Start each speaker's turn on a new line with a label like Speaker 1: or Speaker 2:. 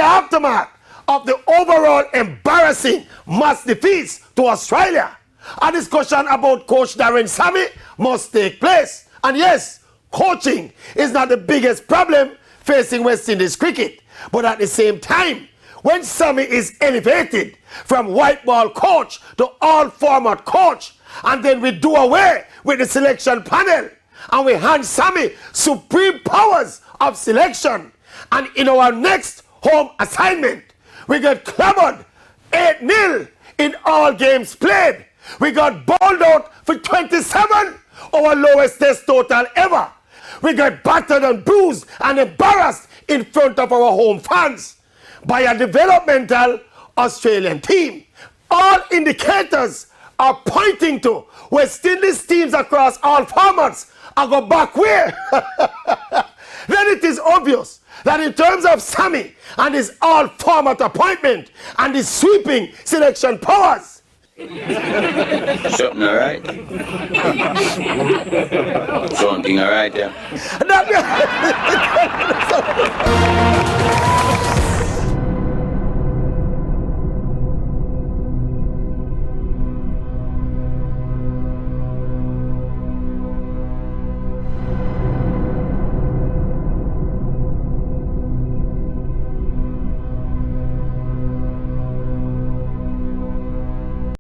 Speaker 1: the aftermath of the overall embarrassing mass defeats to Australia, a discussion about Coach Darren Sammy must take place. And yes, coaching is not the biggest problem facing West Indies cricket, but at the same time, when Sammy is elevated from white ball coach to all-format coach, and then we do away with the selection panel, and we hand Sammy supreme powers of selection, and in our next home assignment, we get clobbered 8-0 in all games played. We got bowled out for 27, our lowest test total ever. We got battered and bruised and embarrassed in front of our home fans by a developmental Australian team. All indicators are pointing to West Indies teams across all formats are go back where? Then it is obvious that in terms of Sammy and his all-format appointment and his sweeping selection powers,
Speaker 2: something all right? Something all right there.